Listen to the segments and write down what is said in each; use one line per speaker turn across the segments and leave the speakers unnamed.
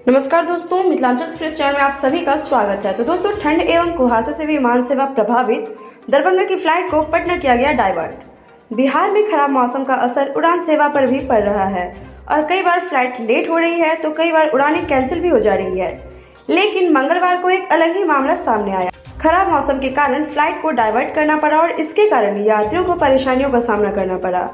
नमस्कार दोस्तों, Mithilanchal express channel में आप सभी का स्वागत है। तो दोस्तों, ठंड एवं कुहासे से विमान सेवा प्रभावित दरभंगा की फ्लाइट को पटना किया गया डाइवर्ट। बिहार में खराब मौसम का असर उड़ान सेवा पर भी पड़ रहा है और कई बार फ्लाइट लेट हो रही है तो कई बार उड़ानें कैंसिल भी हो जा रही है। लेकिन मंगलवार को एक अलग ही मामला सामने आया। खराब मौसम के कारण फ्लाइट को डाइवर्ट करना पड़ा और इसके कारण यात्रियों को परेशानियों का सामना करना पड़ा।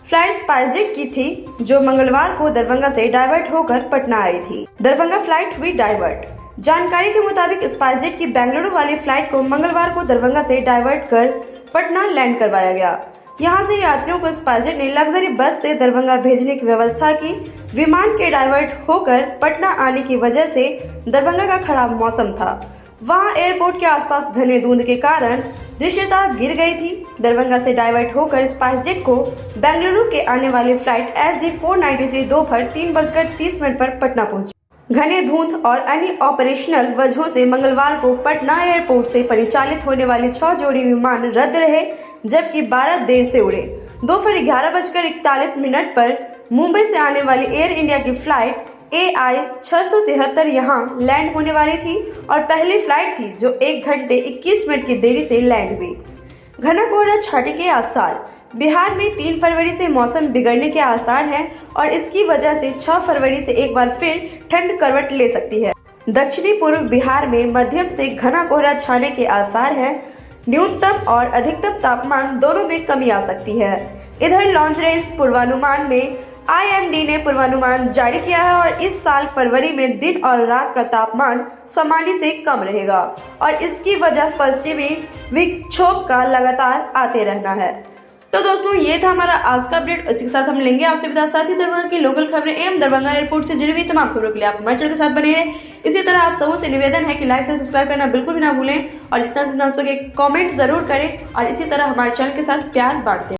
फ्लाइट स्पाइसजेट की थी जो मंगलवार को दरभंगा से डाइवर्ट होकर पटना आई थी। दरभंगा फ्लाइट हुई डाइवर्ट। जानकारी के मुताबिक स्पाइसजेट की बेंगलुरु वाली फ्लाइट को मंगलवार को दरभंगा से डाइवर्ट कर पटना लैंड करवाया गया। यहां से यात्रियों को स्पाइसजेट ने लग्जरी बस से दरभंगा भेजने की व्यवस्था की। विमान के डाइवर्ट होकर पटना आने की वजह से दरभंगा का खराब मौसम था। वहां एयरपोर्ट के आसपास घने धुंध के कारण दृश्यता गिर गई थी। दरभंगा से डाइवर्ट होकर स्पाइसजेट को बेंगलुरु के आने वाली फ्लाइट SG 493 दोपहर 3:30 पर पटना पहुंची। घने धुंध और अन्य ऑपरेशनल वजहों से मंगलवार को पटना एयरपोर्ट से परिचालित होने वाले 6 जोड़ी विमान रद्द रहे, जबकि 12 देर से उड़े। दोपहर 11:41 पर मुंबई से आने वाली एयर इंडिया की फ्लाइट AI 673 यहाँ लैंड होने वाली थी और पहली फ्लाइट थी जो 1 घंटे 21 मिनट की देरी से लैंड हुई। घना कोहरा छाने के आसार। बिहार में 3 फरवरी से मौसम बिगड़ने के आसार हैं और इसकी वजह से 6 फरवरी से एक बार फिर ठंड करवट ले सकती है। दक्षिणी पूर्व बिहार में मध्यम से घना कोहरा छाने के आसार हैं। न्यूनतम और अधिकतम तापमान दोनों में कमी आ सकती है। इधर लॉन्ग रेंज पूर्वानुमान में IMD ने पूर्वानुमान जारी किया है और इस साल फरवरी में दिन और रात का तापमान सामान्य से कम रहेगा और इसकी वजह पश्चिमी विक्षोभ का लगातार आते रहना है। तो दोस्तों, ये था हमारा आज का अपडेट। इसी के साथ हम लेंगे आपसे विदा। साथ ही दरभंगा की लोकल खबरें एवं दरभंगा एयरपोर्ट से जुड़ी हुई तमाम खबरों के लिए आप हमारे चैनल के साथ बने रहें। इसी तरह आप सबों से निवेदन है कि लाइक से सब्सक्राइब करना बिल्कुल भी ना भूलें और जितना से जितना हो सके कमेंट जरूर करें और इसी तरह हमारे चैनल के साथ प्यार बांटते हैं।